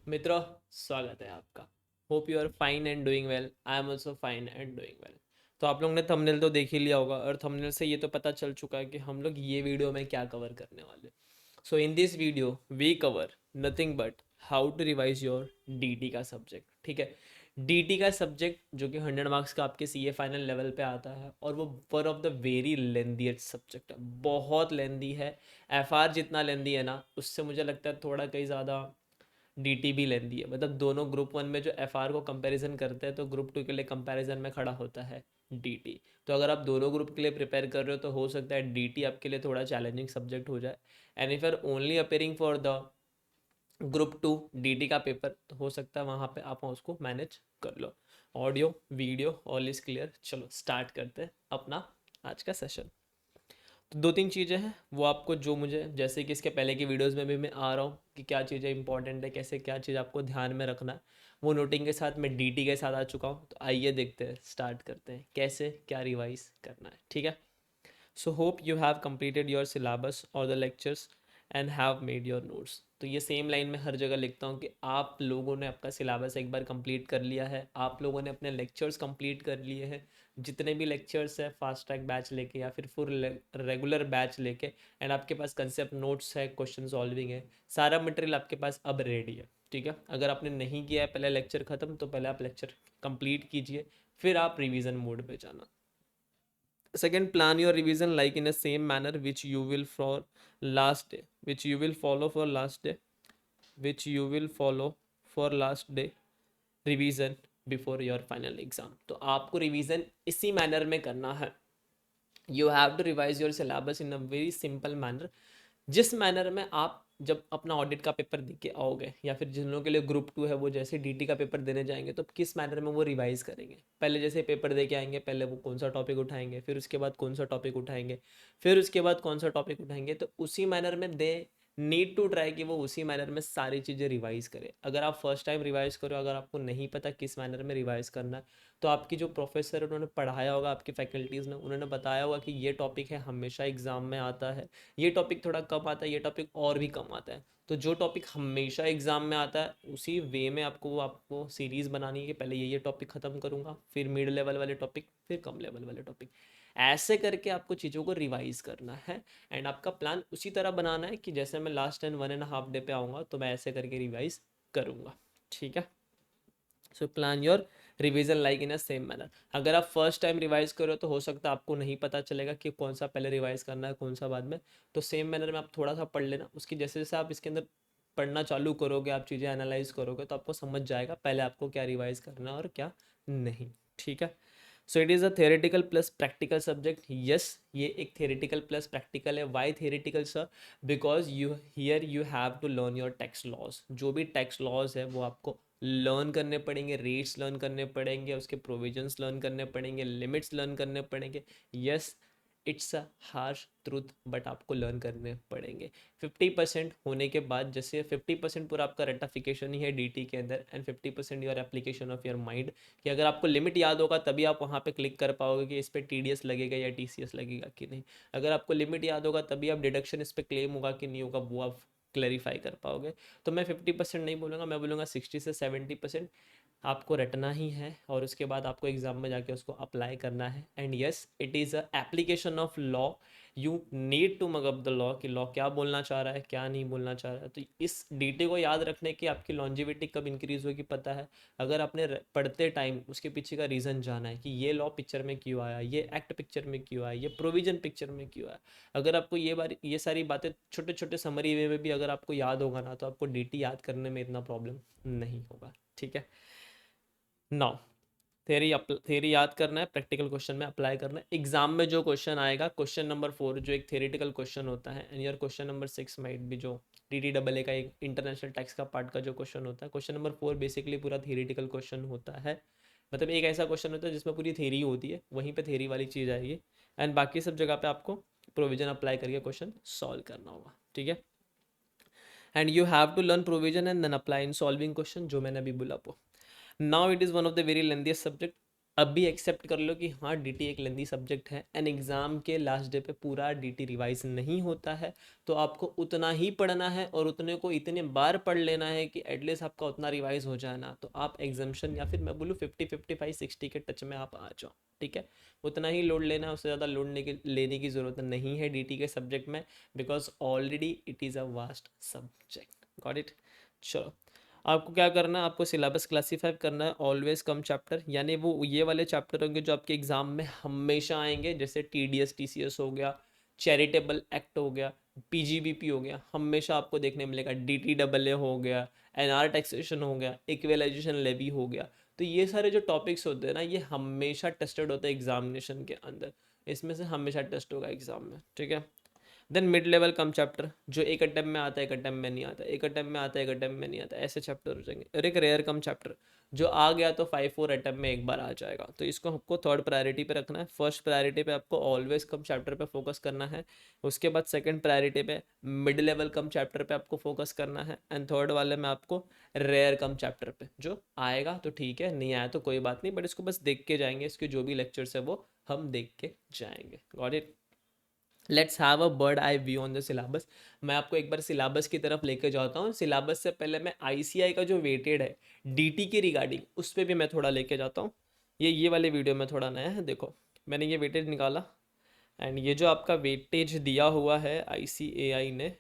मित्रों, स्वागत है आपका। Hope you are fine and doing well. I am also fine and doing well. तो आप लोग ने थंबनेल तो देख ही लिया होगा और थंबनेल से ये तो पता चल चुका है कि हम लोग ये वीडियो में क्या कवर करने वाले। So in this video we cover nothing but how to revise your DT का सब्जेक्ट। ठीक है, डीटी का सब्जेक्ट जो कि 100 मार्क्स का आपके सीए फाइनल लेवल पे आता है और वो one of the very lengthiest subject है, बहुत लेंदी है। एफआर जितना लेंदी है ना, उससे मुझे लगता है थोड़ा कहीं ज़्यादा डीटी भी लेंदी है। मतलब दोनों ग्रुप वन में जो एफआर को कंपैरिजन करते हैं तो ग्रुप टू के लिए कंपैरिजन में खड़ा होता है डीटी। तो अगर आप दोनों ग्रुप के लिए प्रिपेयर कर रहे हो तो हो सकता है डीटी आपके लिए थोड़ा चैलेंजिंग सब्जेक्ट हो जाए। And if are only appearing for the group two DT का पेपर तो हो सकता है वहाँ पे आप उसको मैनेज कर लो। Audio video all is clear. चलो स्टार्ट करते हैं अपना आज का सेशन। तो दो तीन चीज़ें हैं वो आपको, जो मुझे जैसे कि इसके पहले की वीडियोस में भी मैं आ रहा हूँ कि क्या चीज़ें इंपॉर्टेंट है, कैसे क्या चीज़ आपको ध्यान में रखना है, वो नोटिंग के साथ मैं डीटी के साथ आ चुका हूँ। तो आइए देखते हैं, स्टार्ट करते हैं कैसे क्या रिवाइज करना है। ठीक है, so hope you have completed your syllabus और the lectures and have made your notes. तो ये सेम लाइन में हर जगह लिखता हूँ कि आप लोगों ने आपका सिलेबस एक बार कंप्लीट कर लिया है, आप लोगों ने अपने लेक्चर्स कंप्लीट कर लिए हैं, जितने भी लेक्चर्स है फास्ट ट्रैक बैच लेके या फिर फुल रेगुलर बैच लेके, एंड आपके पास कंसेप्ट नोट्स है, क्वेश्चन सॉल्विंग है, सारा मटेरियल आपके पास अब रेडी है। ठीक है, अगर आपने नहीं किया है पहले लेक्चर ख़त्म तो पहले आप लेक्चर कंप्लीट कीजिए, फिर आप रिवीजन मोड पे जाना। Second, plan your revision like in a same manner which you will for last day, which you will follow for last day, which you will follow for last day revision before your final exam। तो आपको revision इसी manner में करना है। You have to revise your syllabus in a very simple manner. जिस manner में आप जब अपना ऑडिट का पेपर दे के आओगे या फिर जिन लोगों के लिए ग्रुप टू है वो जैसे डीटी का पेपर देने जाएंगे तो किस मैनर में वो रिवाइज करेंगे। पहले जैसे पेपर दे के आएंगे, पहले वो कौन सा टॉपिक उठाएंगे, फिर उसके बाद कौन सा टॉपिक उठाएंगे, फिर उसके बाद कौन सा टॉपिक उठाएंगे, तो उसी मैनर में दे नीड टू ट्राई कि वो उसी मैनर में सारी चीज़ें रिवाइज करे। अगर आप फर्स्ट टाइम रिवाइज करो, अगर आपको नहीं पता किस मैनर में रिवाइज करना है, तो आपकी जो प्रोफेसर उन्होंने पढ़ाया होगा, आपकी फैकल्टीज़ ने उन्होंने बताया होगा कि ये टॉपिक है हमेशा एग्जाम में आता है, ये टॉपिक थोड़ा कम आता है, ये टॉपिक और भी कम आता है। तो जो टॉपिक हमेशा एग्जाम में आता है उसी वे में आपको सीरीज़ बनानी है कि पहले ये टॉपिक ख़त्म करूँगा, फिर मिड लेवल वाले टॉपिक, फिर कम लेवल वाले टॉपिक। ऐसे करके आपको चीज़ों को रिवाइज करना है। एंड आपका प्लान उसी तरह बनाना है कि जैसे मैं लास्ट एंड 1.5 डे पे आऊँगा तो मैं ऐसे करके रिवाइज करूँगा। ठीक है, so plan your revision like in a same manner. अगर आप फर्स्ट टाइम रिवाइज करो तो हो सकता है आपको नहीं पता चलेगा कि कौन सा पहले रिवाइज करना है कौन सा बाद में। तो सेम मैनर में आप थोड़ा सा पढ़ लेना, उसकी जैसे जैसे आप इसके अंदर पढ़ना चालू करोगे, आप चीज़ें एनालाइज करोगे तो आपको समझ जाएगा पहले आपको क्या रिवाइज करना है और क्या नहीं। ठीक है, so it is a theoretical plus practical subject. Yes, ये एक थेरेटिकल प्लस प्रैक्टिकल है। Why theoretical sir? Because you here you have to learn your tax laws. जो भी टैक्स लॉज है वो आपको लर्न करने पड़ेंगे, रेट्स लर्न करने पड़ेंगे, उसके प्रोविजंस लर्न करने पड़ेंगे, लिमिट्स लर्न करने पड़ेंगे। Yes, it's a harsh truth but आपको लर्न करने पड़ेंगे। 50% होने के बाद, जैसे 50% पूरा आपका रेटाफिकेशन ही है डीटी के अंदर and 50% your application of your mind, कि अगर आपको लिमिट याद होगा तभी आप वहाँ पे क्लिक कर पाओगे कि इस पर टीडीएस लगेगा या टीसीएस लगेगा कि नहीं। अगर आपको लिमिट याद होगा तभी आप डिडक्शन इस पर क्लेम होगा कि नहीं होगा वो आप क्लैरिफाई कर पाओगे। तो मैं 50% नहीं बोलूँगा, मैं बोलूँगा 60 से 70% आपको रटना ही है और उसके बाद आपको एग्जाम में जाके उसको अप्लाई करना है। And yes, it is a application of law. You need to mug up the law कि लॉ क्या बोलना चाह रहा है क्या नहीं बोलना चाह रहा है। तो इस डीटी को याद रखने की आपकी लॉन्जिविटी कब इंक्रीज होगी पता है? अगर आपने पढ़ते टाइम उसके पीछे का रीज़न जाना है कि ये लॉ पिक्चर में क्यों आया, ये एक्ट पिक्चर में क्यों आया, ये प्रोविजन पिक्चर में क्यों आया। अगर आपको ये सारी बातें छोटे छोटे समरी वे में भी अगर आपको याद होगा ना, तो आपको डीटी याद करने में इतना प्रॉब्लम नहीं होगा। ठीक है, नाउ थेरी याद करना है, प्रैक्टिकल क्वेश्चन में अप्लाई करना है। एग्जाम में जो क्वेश्चन आएगा, क्वेश्चन नंबर 4 जो एक थेरेटिकल क्वेश्चन होता है, and your question number 6 might भी जो टीटीडबलए का एक इंटरनेशनल टैक्स का पार्ट का जो क्वेश्चन होता है, क्वेश्चन नंबर 4 बेसिकली पूरा थेरेटिकल क्वेश्चन होता है। मतलब एक ऐसा क्वेश्चन होता है जिसमें पूरी थेरी होती है, वहीं पे थेरी वाली चीज़ आएगी एंड बाकी सब जगह पे आपको प्रोविजन अप्लाई करके क्वेश्चन सॉल्व करना होगा। ठीक है, and you have to learn provision and then apply in solving question, जो मैंने अभी बोला। Now it is one of the very lengthiest subject. अभी एक्सेप्ट कर लो कि हाँ डीटी एक लेंदी सब्जेक्ट है एंड एग्ज़ाम के लास्ट डे पे पूरा डीटी रिवाइज नहीं होता है, तो आपको उतना ही पढ़ना है और उतने को इतने बार पढ़ लेना है कि एटलीस्ट आपका उतना रिवाइज हो जाए ना, तो आप एग्जाम्शन या फिर मैं बोलूँ 50 55 60 के टच में आप आ जाओ। ठीक है, उतना ही लोड लेना है, उससे ज़्यादा लोड लेने की ज़रूरत नहीं है डीटी के सब्जेक्ट में, because already it is a vast subject. Got it. चलो, आपको क्या करना है, आपको सिलेबस क्लासीफाई करना है ऑलवेज कम चैप्टर, यानी वो ये वाले चैप्टर होंगे जो आपके एग्जाम में हमेशा आएंगे, जैसे टीडीएस टीसीएस हो गया, चैरिटेबल एक्ट हो गया, पीजीबीपी हो गया, हमेशा आपको देखने मिलेगा, डीटीडब्ल्यू हो गया, एनआर टैक्सेशन हो गया, इक्वलाइजेशन लेवी हो गया। तो ये सारे जो टॉपिक्स होते हैं ना, ये हमेशा टेस्टेड होते हैं एग्जामिनेशन के अंदर, इसमें से हमेशा टेस्ट होगा एग्जाम में। ठीक है, देन मिड लेवल कम चैप्टर, जो एक अटेम्प्ट में आता है एक अटेम्प्ट में नहीं आता, एक अटेम्प्ट में आता है एक अटेम्प्ट में नहीं आता, ऐसे चैप्टर हो जाएंगे। और एक रेयर कम चैप्टर जो आ गया तो 5 4 अटेम्प्ट में एक बार आ जाएगा, तो इसको आपको थर्ड प्रायोरिटी पे रखना है। फर्स्ट प्रायोरिटी पे आपको ऑलवेज कम चैप्टर पे फोकस करना है, उसके बाद सेकंड प्रायोरिटी पे मिड लेवल कम चैप्टर पे आपको फोकस करना है, एंड थर्ड वाले में आपको रेयर कम चैप्टर पे, जो आएगा तो ठीक है, नहीं आया तो कोई बात नहीं, बट इसको बस देख के जाएंगे, इसके जो भी लेक्चर्स है वो हम देख के जाएंगे। Got it. Let's have a bird eye view on the syllabus. मैं आपको एक बार सिलेबस की तरफ लेके जाता हूँ। सिलेबस से पहले मैं आईसीआई का जो वेटेड है डीटी के रिगार्डिंग, उस पर भी मैं थोड़ा लेके जाता हूँ। ये वाले वीडियो में थोड़ा नया है, देखो मैंने ये वेटेज निकाला, एंड ये जो आपका वेटेज दिया हुआ है आईसीएआई ने,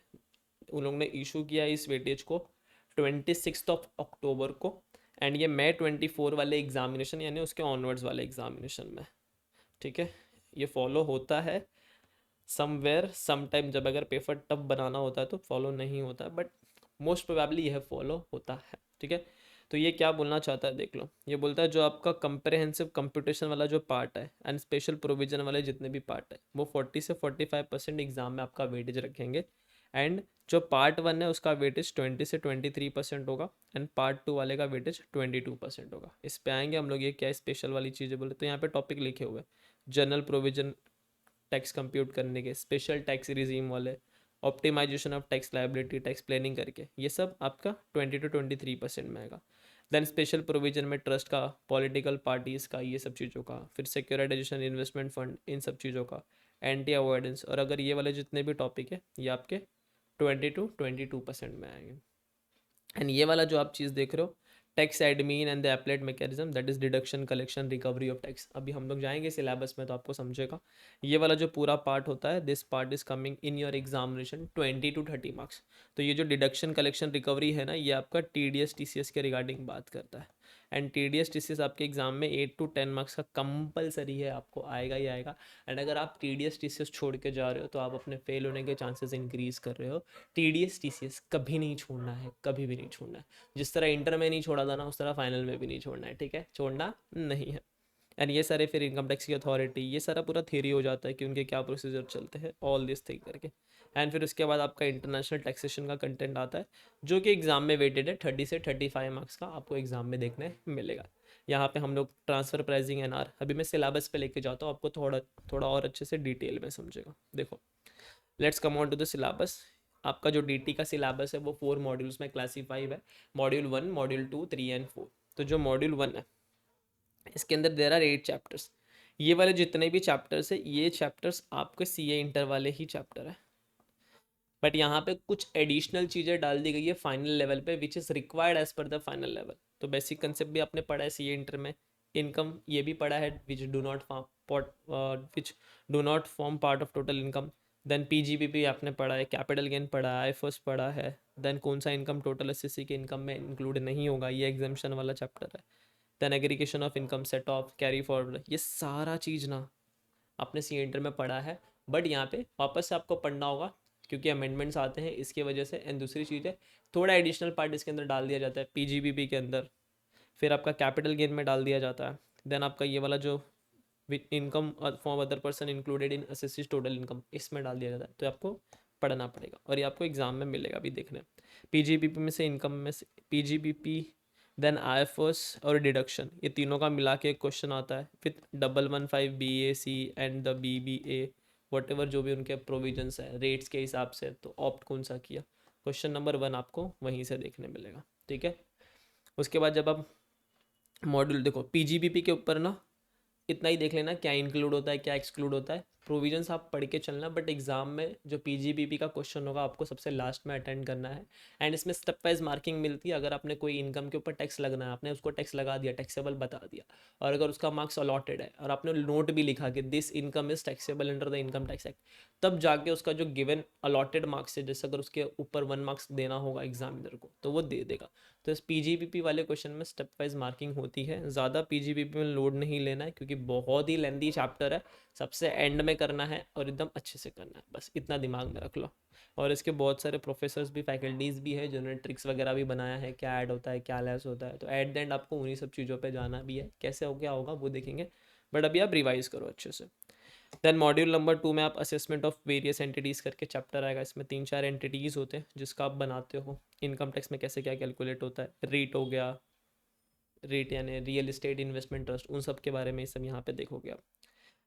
उन लोगों ने इशू किया है इस वेटेज को 26 अक्टूबर को, एंड ये मई 24 वाले एग्जामिनेशन यानी उसके ऑनवर्ड्स वाले एग्जामिनेशन में। ठीक है, ये फॉलो होता है समवेयर समटाइम, जब अगर पेपर टफ बनाना होता है तो फॉलो नहीं होता है, बट मोस्ट प्रोबेबली यह फॉलो होता है। ठीक है, तो ये क्या बोलना चाहता है देख लो, ये बोलता है जो आपका कंप्रहेंसिव कंप्यूटेशन वाला जो पार्ट है एंड स्पेशल प्रोविजन वाले जितने भी पार्ट है, वो 40 से 45% एग्जाम में आपका वेटेज रखेंगे, एंड जो पार्ट 1 है उसका वेटेज 20 से 23% होगा, एंड पार्ट 2 वाले का वेटेज 22% होगा। इस पे आएंगे हम लोग, ये क्या स्पेशल वाली चीज़ें बोले, तो यहाँ पे टॉपिक लिखे हुए जनरल प्रोविजन टैक्स कंप्यूट करने के, स्पेशल टैक्स रिजीम वाले, optimisation of tax liability, tax planning करके, ये सब आपका 20 to 23% में आएगा। देन स्पेशल प्रोविजन में ट्रस्ट का, पॉलिटिकल पार्टीज़ का, ये सब चीज़ों का, फिर सिक्योरिटाइजेशन इन्वेस्टमेंट फंड, इन सब चीज़ों का, एंटी अवॉइडेंस, और अगर ये वाले जितने भी टॉपिक है ये आपके 20 to 22% में आएंगे। एंड ये वाला जो आप चीज़ देख रहे हो, tax admin and the applied mechanism, that is deduction collection recovery of tax, अभी हम लोग जाएंगे सिलेबस में तो आपको समझेगा। ये वाला जो पूरा पार्ट होता है, this part is coming in your examination 20 to 30 marks. तो ये जो डिडक्शन कलेक्शन रिकवरी है ना, ये आपका टीडीएस टीसीएस के रिगार्डिंग बात करता है, एंड टीडीएस टीसीएस आपके एग्जाम में 8 to 10 मार्क्स का कंपलसरी है, आपको आएगा ही आएगा। एंड अगर आप टीडीएस टीसीएस छोड़ के जा रहे हो तो आप अपने फेल होने के चांसेस इंक्रीज कर रहे हो। टीडीएस टीसीएस कभी नहीं छोड़ना है, कभी भी नहीं छोड़ना है। जिस तरह इंटर में नहीं छोड़ा था ना, उस तरह फाइनल में भी नहीं छोड़ना है। ठीक है, छोड़ना नहीं है। एंड ये सारे फिर इनकम टैक्स की अथॉरिटी, ये सारा पूरा थ्योरी हो जाता है कि उनके क्या प्रोसीजर चलते हैं, ऑल दिस थिंग करके। एंड फिर उसके बाद आपका इंटरनेशनल टैक्सेशन का कंटेंट आता है, जो कि एग्जाम में वेटेड है 30 से 35 मार्क्स का, आपको एग्जाम में देखने मिलेगा। यहाँ पे हम लोग ट्रांसफर प्राइसिंग एनआर, अभी मैं सिलेबस पे लेके जाता हूँ, आपको थोड़ा थोड़ा और अच्छे से डिटेल में समझेगा। देखो, let's come on to the syllabus. आपका जो डीटी का सिलेबस है वो 4 मॉड्यूल्स में क्लासीफाइड है, मॉड्यूल 1 मॉड्यूल 2 3 एंड 4। तो जो मॉड्यूल 1 है, इसके अंदर देर आर 8 चैप्टर्स। ये वाले जितने भी चैप्टर्स है, ये चैप्टर्स आपके सीए इंटर वाले ही चैप्टर है, बट यहाँ पे कुछ एडिशनल चीज़ें डाल दी गई है फाइनल लेवल पे, which is required as per the final level. तो बेसिक कंसेप्ट भी आपने पढ़ा है सीए इंटर में, इनकम ये भी पढ़ा है, which do not form part of total income. Then PGBP आपने पढ़ा है, कैपिटल गेन पढ़ा है, आईएफएस पढ़ा है। देन कौन सा इनकम टोटल एसएससी के इनकम में इंक्लूड नहीं होगा, ये एग्जामेशन वाला चैप्टर है। Then aggregation of income, set off, carry forward, ये सारा चीज़ ना आपने सी इंटर में पढ़ा है, बट यहाँ पे वापस से आपको पढ़ना होगा, क्योंकि अमेंडमेंट्स आते हैं इसकी वजह से। एंड दूसरी चीज़ है, थोड़ा एडिशनल पार्ट इसके अंदर डाल दिया जाता है पीजीबीपी के अंदर, फिर आपका कैपिटल गेन में डाल दिया जाता है। देन आपका ये वाला जो income from other person included in assessee's total income, इसमें डाल दिया जाता है, तो आपको पढ़ना पड़ेगा, और ये आपको एग्जाम में मिलेगा भी देखने। पीजीबीपी में से इनकम में से पीजीबीपी, देन आईएफएस और डिडक्शन, ये तीनों का मिला के एक क्वेश्चन आता है with 115 BAC and the BBA, what ever जो भी उनके प्रोविजंस है रेट्स के हिसाब से, तो ऑप्ट कौन सा किया, क्वेश्चन नंबर 1 आपको वहीं से देखने मिलेगा। ठीक है, उसके बाद जब आप मॉड्यूल देखो पीजीबीपी के ऊपर ना, इतना ही देख लेना क्या इंक्लूड होता है क्या एक्सक्लूड होता है, प्रोविजंस आप पढ़ के चलना, बट एग्जाम में जो पीजीबीपी का क्वेश्चन होगा आपको सबसे लास्ट में अटेंड करना है। एंड इसमें स्टेप वाइज मार्किंग मिलती है। अगर आपने कोई इनकम के ऊपर टैक्स लगना है, आपने उसको टैक्स लगा दिया, टैक्सेबल बता दिया, और अगर उसका मार्क्स अलॉटेड है और आपने नोट भी लिखा कि this income is taxable under the income tax act, तब जाके उसका जो गिवन अलॉटेड मार्क्स है, जैसे अगर उसके ऊपर 1 मार्क्स देना होगा एग्जामिनर को तो वो दे देगा। तो इस पीजीबीपी वाले क्वेश्चन में स्टेप वाइज मार्किंग होती है। ज़्यादा पीजीबीपी में लोड नहीं लेना है क्योंकि बहुत ही लेंदी चैप्टर है, सबसे एंड में करना है और एकदम अच्छे से करना है, बस इतना दिमाग में रख लो। और इसके बहुत सारे प्रोफेसर्स भी, फैकल्टीज़ भी है जिन्होंने ट्रिक्स वगैरह भी बनाया है, क्या ऐड होता है क्या लेस होता है। तो एट द एंड आपको उन्हीं सब चीज़ों पे जाना भी है, कैसे हो क्या होगा वो देखेंगे, बट अभी आप रिवाइज करो अच्छे से। देन मॉड्यूल नंबर 2 में आप असेसमेंट ऑफ वेरियस एंटिटीज़ करके चैप्टर आएगा। इसमें 3-4 एंटिटीज़ होते हैं जिसका आप बनाते हो। इनकम टैक्स में कैसे क्या कैलकुलेट होता है, रेट हो गया, रेट यानी रियल एस्टेट इन्वेस्टमेंट ट्रस्ट, उन सब के बारे में सब यहाँ पे देखोगे आप।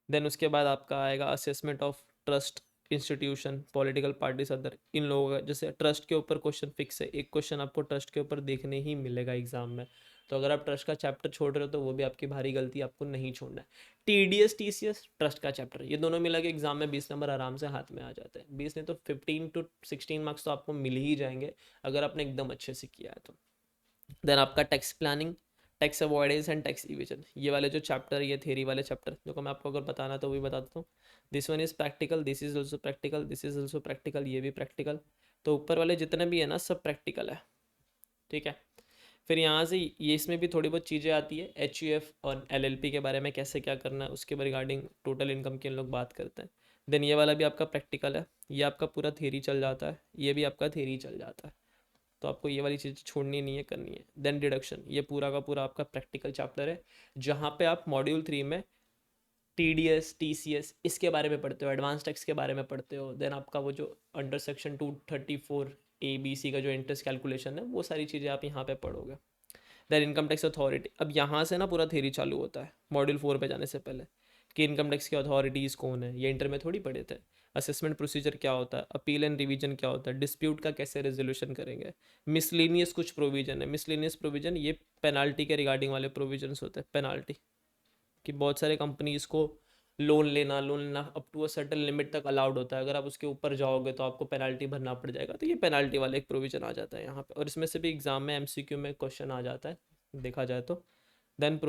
देन उसके बाद आपका आएगा assessment of trust, institution, political parties, other. इन लोगों का जैसे ट्रस्ट के ऊपर क्वेश्चन फिक्स है, एक क्वेश्चन आपको ट्रस्ट के ऊपर देखने ही मिलेगा एग्जाम में। तो अगर आप ट्रस्ट का चैप्टर छोड़ रहे हो तो वो भी आपकी भारी गलती, आपको नहीं छोड़ना है। टीडीएस टीसीएस ट्रस्ट का चैप्टर, ये दोनों मिला के एग्जाम में 20 नंबर आराम से हाथ में आ जाते हैं। 20 नहीं तो 15 to 16 मार्क्स तो आपको मिल ही जाएंगे अगर आपने एकदम अच्छे से किया है तो। देन आपका tax planning, tax avoidance and tax evasion, ये वाले जो चैप्टर, ये थेरी वाले चैप्टर जो मैं आपको अगर बताना तो वही बता देता हूँ। This one is practical, this is also practical, this is also practical, ये भी प्रैक्टिकल। तो ऊपर वाले जितने भी है ना सब प्रैक्टिकल है, ठीक है। फिर यहाँ से ये इसमें भी थोड़ी बहुत चीज़ें आती है, एच और एलएलपी के बारे में कैसे क्या करना है उसके रिगार्डिंग टोटल इनकम के लोग बात करते हैं। देन ये वाला भी आपका प्रैक्टिकल है, ये आपका पूरा थेरी चल जाता है, ये भी आपका थेरी चल जाता है। तो आपको ये वाली चीज़ छोड़नी नहीं है, करनी है। देन डिडक्शन, ये पूरा का पूरा आपका प्रैक्टिकल चैप्टर है जहाँ पे आप मॉड्यूल 3 में टीडीएस टीसीएस इसके बारे में पढ़ते हो, एडवांस टैक्स के बारे में पढ़ते हो। देन आपका वो जो अंडर सेक्शन 234 ABC का जो इंटरेस्ट कैलकुलेशन है वो सारी चीज़ें आप यहाँ पे पढ़ोगे। देन इनकम टैक्स अथॉरिटी, अब यहाँ से ना पूरा थ्योरी चालू होता है मॉड्यूल 4 पे जाने से पहले कि इनकम टैक्स की अथॉरिटीज़ कौन है, ये इंटर में थोड़ी पढ़े थे। असेसमेंट प्रोसीजर क्या होता है, अपील एंड रिवीजन क्या होता है, डिस्प्यूट का कैसे रेजोल्यूशन करेंगे, मिसलेनियस कुछ प्रोविजन है। मिसलेनियस प्रोविजन ये पेनाल्टी के रिगार्डिंग वाले प्रोविजन होते हैं। पेनाल्टी कि बहुत सारे कंपनीज को लोन लेना up to a certain limit तक अलाउड होता है, अगर आप उसके ऊपर जाओगे तो आपको पेनाल्टी भरना पड़ जाएगा। तो ये पेनाल्टी वाला एक प्रोविजन आ जाता है यहाँ पे, और इसमें से भी एग्जाम में एमसीक्यू में क्वेश्चन आ जाता है देखा जाए तो। Then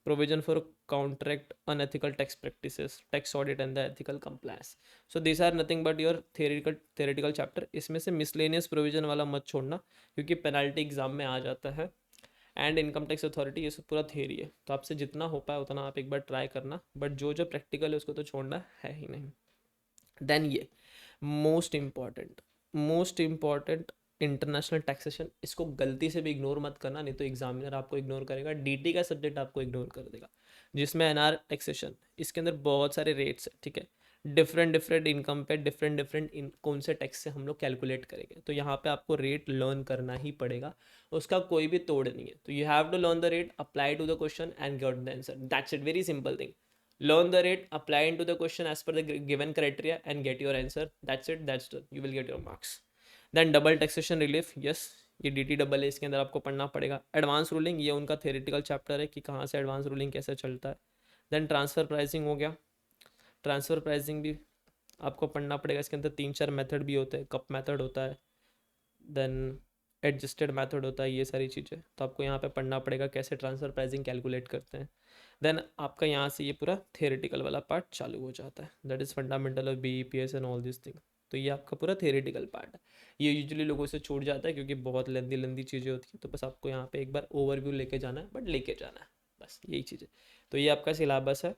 provision for counteract unethical tax practices, tax audit and the ethical compliance. So these are nothing but your theoretical chapter। इसमें से miscellaneous provision वाला मत छोड़ना क्योंकि पेनाल्टी एग्जाम में आ जाता है। एंड इनकम टैक्स अथॉरिटी, ये सब पूरा थेरी है, तो आपसे जितना हो पाए उतना आप एक बार ट्राई करना, बट जो जो प्रैक्टिकल है उसको तो छोड़ना है ही नहीं। देन ये मोस्ट इम्पॉर्टेंट इंटरनेशनल टैक्सेशन, इसको गलती से भी इग्नोर मत करना, नहीं तो एग्जामिनर आपको इग्नोर करेगा, डीटी का सब्जेक्ट आपको इग्नोर कर देगा जिसमें एनआर टैक्सेशन, इसके अंदर बहुत सारे रेट्स है, ठीक है। डिफरेंट डिफरेंट इनकम पे डिफरेंट कौन से टैक्स से हम लोग कैलकुलेट करेंगे, तो यहाँ पे आपको रेट लर्न करना ही पड़ेगा, उसका कोई भी तोड़ नहीं है। तो you have to learn the rate, apply to the question and get the answer, that's it, very simple thing. Learn the rate, apply into the question as per the given criteria and get your answer, that's it, that's done, you will get your marks। Then double taxation relief, yes, ये D T double है, इसके अंदर आपको पढ़ना पड़ेगा। Advance ruling, ये उनका theoretical chapter है कि कहाँ से एडवांस रूलिंग कैसे चलता है। देन ट्रांसफ़र प्राइसिंग हो गया, ट्रांसफ़र प्राइसिंग भी आपको पढ़ना पड़ेगा, इसके अंदर 3-4 मेथड भी होते हैं, कप मेथड होता है, देन एडजस्टेड मेथड होता है, ये सारी चीज़ें तो आपको यहाँ पे पढ़ना पड़ेगा कैसे ट्रांसफ़र प्राइसिंग कैलकुलेट करते हैं। देन आपका यहाँ से ये पूरा थेरेटिकल वाला पार्ट चालू हो जाता है, that is fundamental of BEPS and all this thing. तो ये आपका पूरा थेरेटिकल पार्ट है, ये यूजुअली लोगों से छूट जाता है क्योंकि बहुत लंदी चीज़ें होती हैं, तो बस आपको यहाँ पे एक बार ओवरव्यू लेके जाना है, बट लेके जाना है, बस यही चीज़ें। तो ये आपका सिलेबस है,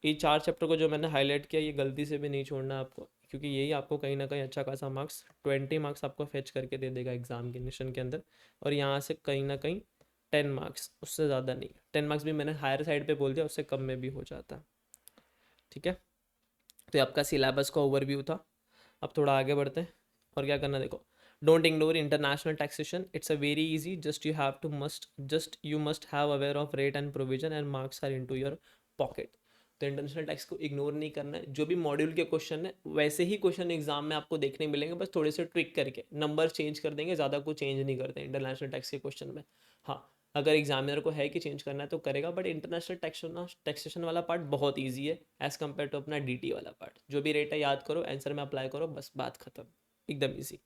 ये 4 चैप्टर को जो मैंने हाईलाइट किया ये गलती से भी नहीं छोड़ना है आपको, क्योंकि यही आपको कहीं ना कहीं अच्छा खासा मार्क्स 20 मार्क्स आपको फेच करके दे देगा एग्जाम के निशन के अंदर। और यहाँ से कहीं ना कहीं 10 मार्क्स, उससे ज़्यादा नहीं, 10 मार्क्स भी मैंने हायर साइड पे बोल दिया, उससे कम में भी हो जाता है, ठीक है। तो ये आपका सिलेबस का ओवरव्यू था। अब थोड़ा आगे बढ़ते हैं, और क्या करना देखो, don't ignore international taxation, it's a very easy, just you must have aware of rate and provision and marks are into your pocket. तो इंटरनेशनल टैक्स को इग्नोर नहीं करना है, जो भी मॉड्यूल के क्वेश्चन है वैसे ही क्वेश्चन एग्जाम में आपको देखने मिलेंगे, बस थोड़े से ट्विक करके नंबर चेंज कर देंगे, ज़्यादा कुछ चेंज नहीं करते इंटरनेशनल टैक्स के क्वेश्चन में। हाँ, अगर एग्जामिनर को है कि चेंज करना है तो करेगा, बट इंटरनेशनल टैक्सेशन वाला पार्ट बहुत ईजी है एज़ कम्पेयर टू अपना डीटी वाला पार्ट। जो भी रेट है याद करो, आंसर में अप्लाई करो, बस बात खत्म, एकदम easy.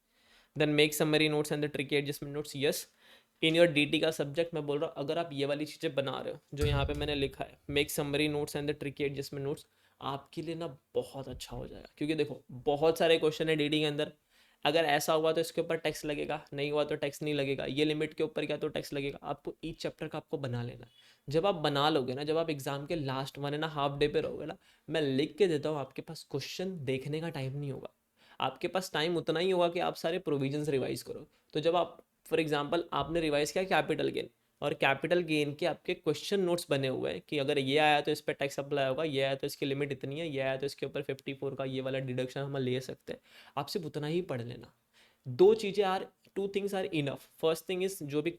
Then make summary notes and the tricky adjustment notes. Yes, in your DT का सब्जेक्ट मैं बोल रहा हूँ, अगर आप ये वाली चीज़ें बना रहे हो जो यहाँ पे मैंने लिखा है, make summary notes and the tricky adjustment notes, आपके लिए ना बहुत अच्छा हो जाएगा। क्योंकि देखो बहुत सारे क्वेश्चन है डीटी के अंदर, अगर ऐसा हुआ तो इसके ऊपर टैक्स लगेगा, नहीं हुआ तो टैक्स नहीं लगेगा, ये लिमिट के ऊपर क्या तो टैक्स लगेगा। आपको ईच चैप्टर का आपको बना लेना है। जब आप बना लोगे ना, जब आप एग्जाम के लास्ट 1.5 डे पे रहोगे ना, मैं लिख के देता हूँ, आपके पास क्वेश्चन देखने का टाइम नहीं होगा। आपके पास टाइम उतना ही होगा कि आप सारे प्रोविजंस रिवाइज करो। तो जब आप फॉर एग्जांपल आपने रिवाइज किया कैपिटल गेन, और कैपिटल गेन के आपके क्वेश्चन नोट्स बने हुए हैं कि अगर ये आया तो इस पर टैक्स अप्लाई होगा, ये आया तो इसकी लिमिट इतनी है, ये आया तो इसके ऊपर 54 का ये वाला डिडक्शन हम ले सकते हैं, आप सिर्फ उतना ही पढ़ लेना। दो चीज़ें are, two things are enough. First thing is जो भी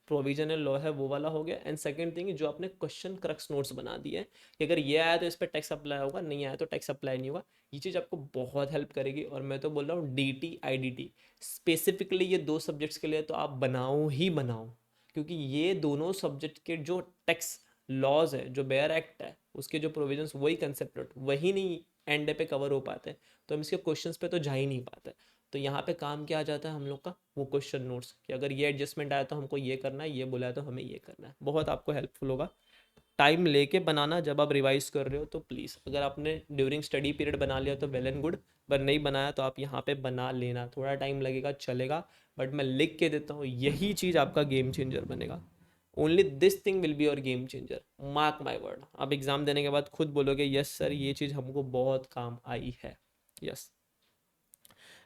प्रोविजनल लॉ है वो वाला हो गया, एंड सेकंड थिंग जो आपने क्वेश्चन क्रक्स नोट्स बना दिए हैं कि अगर ये आया तो इस पर टैक्स अप्लाई होगा, नहीं आया तो टैक्स अप्लाई नहीं होगा। ये चीज़ आपको बहुत हेल्प करेगी। और मैं तो बोल रहा हूँ D T I D T specifically ये दो सब्जेक्ट्स के लिए तो आप बनाओ ही बनाओ, क्योंकि ये दोनों सब्जेक्ट के जो टैक्स लॉज है, जो बेयर एक्ट है, उसके जो प्रोविजंस वही कंसेप्ट वही नहीं एंड पे कवर हो पाते हैं, तो हम इसके क्वेश्चंस पे तो जा ही नहीं पाते। तो यहाँ पे काम क्या आ जाता है हम लोग का, वो क्वेश्चन नोट्स, कि अगर ये एडजस्टमेंट आया तो हमको ये करना है, ये बोला है तो हमें ये करना है। बहुत आपको हेल्पफुल होगा। टाइम लेके बनाना जब आप रिवाइज कर रहे हो तो प्लीज़, अगर आपने ड्यूरिंग स्टडी पीरियड बना लिया तो वेल एंड गुड, पर नहीं बनाया तो आप यहाँ पे बना लेना। थोड़ा टाइम लगेगा चलेगा, बट मैं लिख के देता हूँ, यही चीज़ आपका गेम चेंजर बनेगा। Only this thing will be your game changer, mark my word. आप एग्जाम देने के बाद खुद बोलोगे यस सर ये चीज़ हमको बहुत काम आई है। Yes.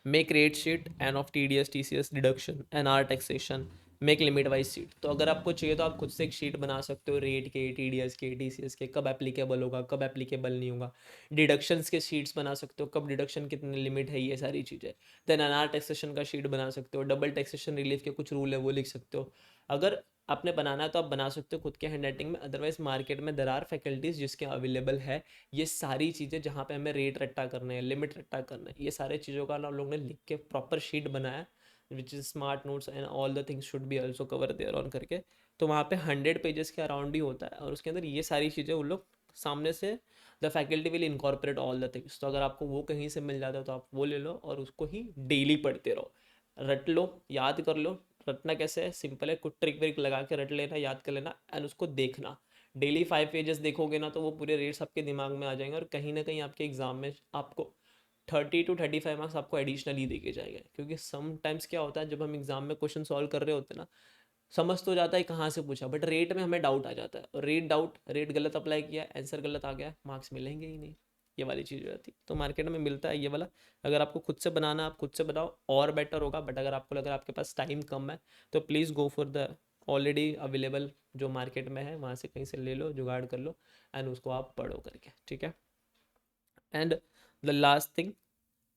Make rate sheet end of TDS TCS deduction NR taxation, make limit wise sheet. तो अगर आपको चाहिए तो आप खुद से एक शीट बना सकते हो, रेट के, TDS के, TCS के, कब एप्लीकेबल होगा, कब एप्लीकेबल नहीं होगा। डिडक्शंस के शीट्स बना सकते हो, कब डिडक्शन कितनी लिमिट है, ये सारी चीज़ें। देन NR टैक्सेशन का शीट बना सकते हो, डबल टैक्सेशन रिलीफ के कुछ रूल है वो लिख सकते हो। अगर आपने बनाना है तो आप बना सकते हो खुद के हैंड राइटिंग में, अदरवाइज मार्केट में देयर आर फैकल्टीज जिसके अवेलेबल है ये सारी चीज़ें, जहाँ पे हमें रेट रट्टा करना है, लिमिट रट्टा करना है, ये सारे चीज़ों का हम लोग ने लिख के प्रॉपर शीट बनाया, which is smart notes and all the things should be also cover their on करके। तो वहाँ पे 100 पेजेस के अराउंड ही होता है, और उसके अंदर ये सारी चीज़ें वो लोग सामने से the faculty will incorporate all the things. तो अगर आपको वो कहीं से मिल जाता है तो आप वो ले लो और उसको ही डेली पढ़ते रहो, रट लो, याद कर लो। रटना कैसे है, सिंपल है, कुछ ट्रिक व्रिक लगा के रट लेना, याद कर लेना, एंड उसको देखना। डेली 5 पेजेस देखोगे ना तो वो पूरे रेट्स आपके दिमाग में आ जाएंगे, और कहीं ना कहीं आपके एग्जाम में आपको 30 to 35 मार्क्स आपको एडिशनली देके जाएंगे। क्योंकि समटाइम्स क्या होता है, जब हम एग्जाम में क्वेश्चन सॉल्व कर रहे होते हैं ना, समझ तो जाता है कहाँ से पूछा, बट रेट में हमें डाउट आ जाता है, और रेट गलत अप्लाई किया, आंसर गलत आ गया, मार्क्स मिलेंगे ही नहीं। ये वाली चीज़ हो जाती है। तो मार्केट में मिलता है ये वाला। अगर आपको खुद से बनाना, आप खुद से बनाओ और बेटर होगा, बट अगर आपको लग रहा है आपके पास टाइम कम है तो please go for the already available जो मार्केट में है, वहाँ से कहीं से ले लो, जुगाड़ कर लो, एंड उसको आप पढ़ो करके, ठीक है। And the last thing,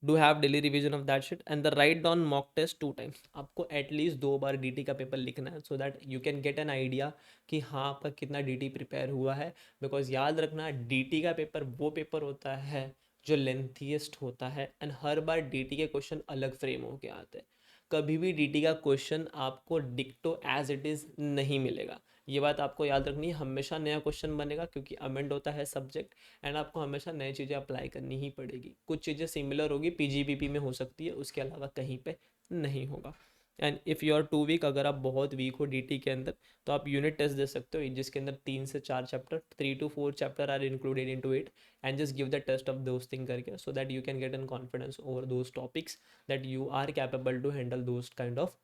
do have daily revision of that sheet and the write down mock test 2 times. आपको एटलीस्ट 2 बार डीटी का पेपर लिखना है, so that you can get an idea कि हाँ आपका कितना डीटी प्रिपेयर हुआ है। बिकॉज याद रखना, डीटी का पेपर वो पेपर होता है जो लेंथीएस्ट होता है, एंड हर बार डीटी के क्वेश्चन अलग फ्रेम होके आते हैं। कभी भी डीटी का क्वेश्चन आपको डिक्टो एज इट इज़ नहीं मिलेगा। ये बात आपको याद रखनी है, हमेशा नया क्वेश्चन बनेगा क्योंकि अमेंड होता है सब्जेक्ट, एंड आपको हमेशा नई चीज़ें अप्लाई करनी ही पड़ेगी। कुछ चीज़ें सिमिलर होगी, पीजीबीपी में हो सकती है, उसके अलावा कहीं पे नहीं होगा। And if you are too weak, अगर आप बहुत वीक हो डीटी के अंदर, तो आप यूनिट टेस्ट दे सकते हो, जिसके अंदर 3 से 4 chapter, 3 to 4 chapter are included in to it, and just give the test of those thing करके, so that you can get an confidence over those topics, that you are capable to handle those kind of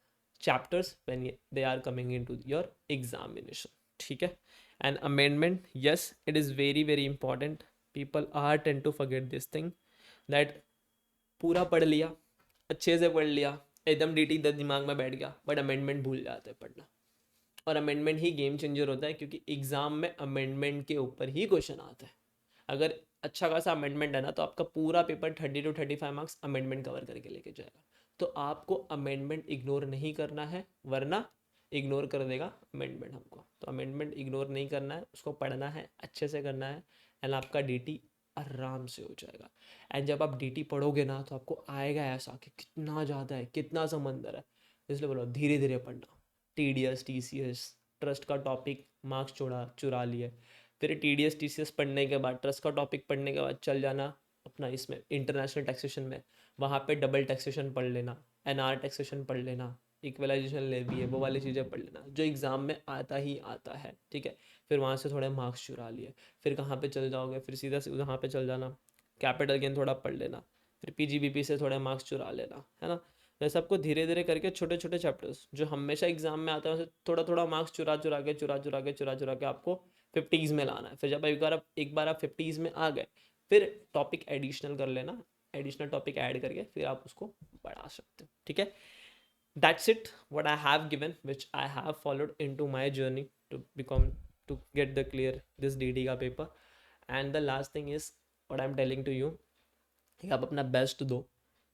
chapters when they are coming in to your examination, ठीक है। And amendment, yes it is very very important. People are tend to forget this thing, that पूरा पढ़ लिया, अच्छे से पढ़ लिया, एकदम डीटी दिमाग में बैठ गया, बट अमेंडमेंट भूल जाते हैं पढ़ना। और अमेंडमेंट ही गेम चेंजर होता है, क्योंकि एग्जाम में अमेंडमेंट के ऊपर ही क्वेश्चन आता है। अगर अच्छा खासा अमेंडमेंट है ना, तो आपका पूरा paper 30 to 35 marks amendment cover करके लेके जाएगा। तो आपको अमेंडमेंट इग्नोर नहीं करना है, वरना इग्नोर कर देगा अमेंडमेंट हमको। तो अमेंडमेंट इग्नोर नहीं करना है, उसको पढ़ना है, अच्छे से करना है, एंड आपका डीटी आराम से हो जाएगा। एंड जब आप डीटी पढ़ोगे ना, तो आपको आएगा ऐसा कि कितना ज़्यादा है, कितना समंदर है। इसलिए बोलो धीरे धीरे पढ़ना, TDS TCS ट्रस्ट का टॉपिक मार्क्स चुरा चुरा लिए। फिर TDS TCS पढ़ने के बाद, ट्रस्ट का टॉपिक पढ़ने के बाद चल जाना अपना इसमें इंटरनेशनल टैक्सेशन में, वहाँ पे डबल टैक्सेशन पढ़ लेना, NR टैक्सेशन पढ़ लेना, इक्वलाइजेशन लेवी है, वो वाली चीज़ें पढ़ लेना जो एग्ज़ाम में आता ही आता है, ठीक है। फिर वहाँ से थोड़े मार्क्स चुरा लिए, फिर कहाँ पे चल जाओगे, फिर सीधा वहाँ पे चल जाना, कैपिटल गेन थोड़ा पढ़ लेना, फिर PGBP से थोड़े मार्क्स चुरा लेना, है ना। तो सबको धीरे धीरे करके छोटे छोटे चैप्टर्स जो हमेशा एग्जाम में आता है उसे थोड़ा थोड़ा मार्क्स चुरा के आपको 50s में लाना है। फिर जब एक बार आप 50s में आ गए, फिर टॉपिक एडिशनल कर लेना, एडिशनल टॉपिक ऐड करके फिर आप उसको बढ़ा सकते हो, ठीक है। That's it what I have given, which I have followed into my journey to get the clear this DD का paper. And the last thing is what I'm telling to you कि आप अपना बेस्ट दो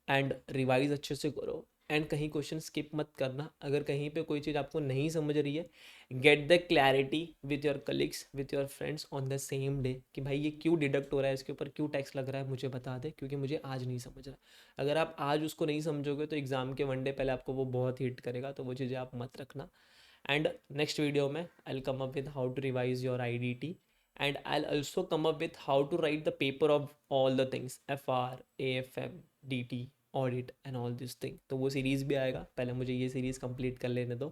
and revise अच्छे से करो, and कहीं question skip मत करना। अगर कहीं पे कोई चीज़ आपको नहीं समझ रही है, get the clarity with your colleagues, with your friends on the same day कि भाई ये क्यों डिडक्ट हो रहा है, इसके ऊपर क्यों टैक्स लग रहा है, मुझे बता दे क्योंकि मुझे आज नहीं समझ रहा। अगर आप आज उसको नहीं समझोगे तो एग्ज़ाम के 1 डे पहले आपको वो बहुत हिट करेगा, तो वो चीज़ें आप मत रखना। एंड नेक्स्ट वीडियो में I will come up with how to revise your IDT, and I'll also come up with how to write the paper of all the things FR, AFM, DT, audit and all these things। तो वो series भी आएगा, पहले मुझे ये series complete कर लेने दो।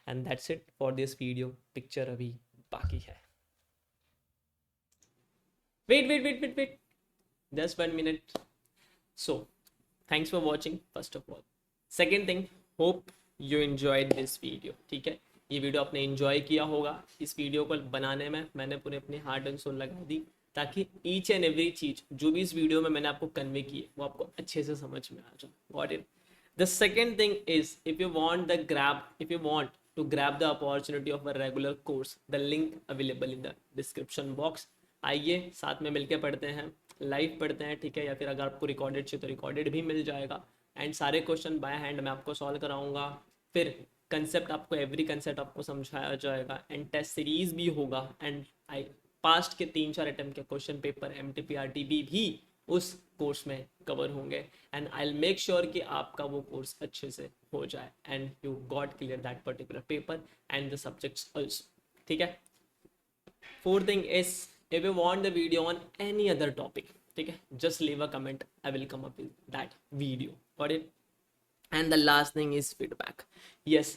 And that's it for this video. Picture अभी बाकी है। Wait just 1 minute. So thanks for watching first of all. Second thing, hope you enjoyed this video, ठीक है। ये वीडियो आपने एंजॉय किया होगा। इस वीडियो को बनाने में मैंने पूरे अपनी हार्ट एंड सोल लगा दी, ताकि ईच एंड एवरी चीज़ जो भी इस वीडियो में मैंने आपको कन्वे की है वो आपको अच्छे से समझ में आ जाए। Got it. The second thing is if you want to grab the opportunity of a regular course, the link available in the description box. आइए साथ में मिलकर पढ़ते हैं, लाइव पढ़ते हैं, ठीक है। या फिर अगर आपको रिकॉर्डेड चाहिए तो रिकॉर्डेड भी मिल जाएगा। एंड सारे क्वेश्चन बाय हैंड मैं आपको सॉल्व कराऊंगा। फिर कंसेप्ट आपको, एवरी कंसेप्ट आपको समझाया जाएगा। एंड टेस्ट सीरीज भी होगा। एंड आई पास्ट के 3-4 अटेम्प्ट के क्वेश्चन पेपर MTP भी उस कोर्स में कवर होंगे। And I will make sure कि आपका वो कोर्स अच्छे से हो जाए and you got clear that particular paper and the subjects also, ठीक है। Fourth thing is if you want the video on any other topic, ठीक है, just leave a comment, I will come up with that video, got it। and the last thing is feedback, yes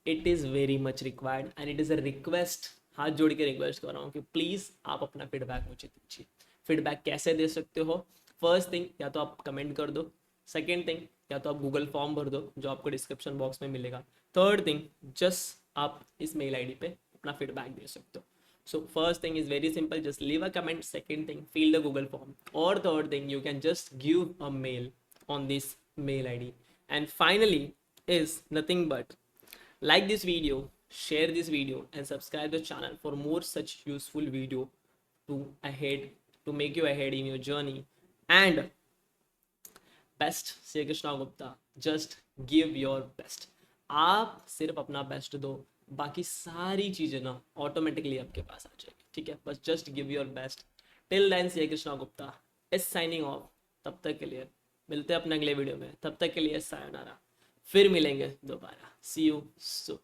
it is very much required and it is a request। हाथ जोड़ के request कर रहा हूँ कि please आप अपना feedback मुझे दीजिए। फीडबैक कैसे दे सकते हो? फर्स्ट थिंग, या तो आप कमेंट कर दो। सेकेंड थिंग, या तो आप गूगल फॉर्म भर दो जो आपको डिस्क्रिप्शन बॉक्स में मिलेगा। थर्ड थिंग, जस्ट आप इस मेल ID पे अपना फीडबैक दे सकते हो। So first thing is very simple, just leave a comment. Second thing, fill the Google form. Or third thing, you can just give a mail on this mail ID. And finally is nothing but like this video, share this video and subscribe the channel for more such useful video to make you ahead in your journey। And best Shri Krishna Gupta, just give your best। आप सिर्फ अपना best दो, बाकी सारी चीज़ें ना automatically आपके पास आ जाएगी, ठीक है। बस just give your best. Till then Shri Krishna Gupta is signing off. तब तक के लिए मिलते हैं अपने अगले वीडियो में, तब तक के लिए सायोनारा। फिर मिलेंगे दोबारा। सी यू सून।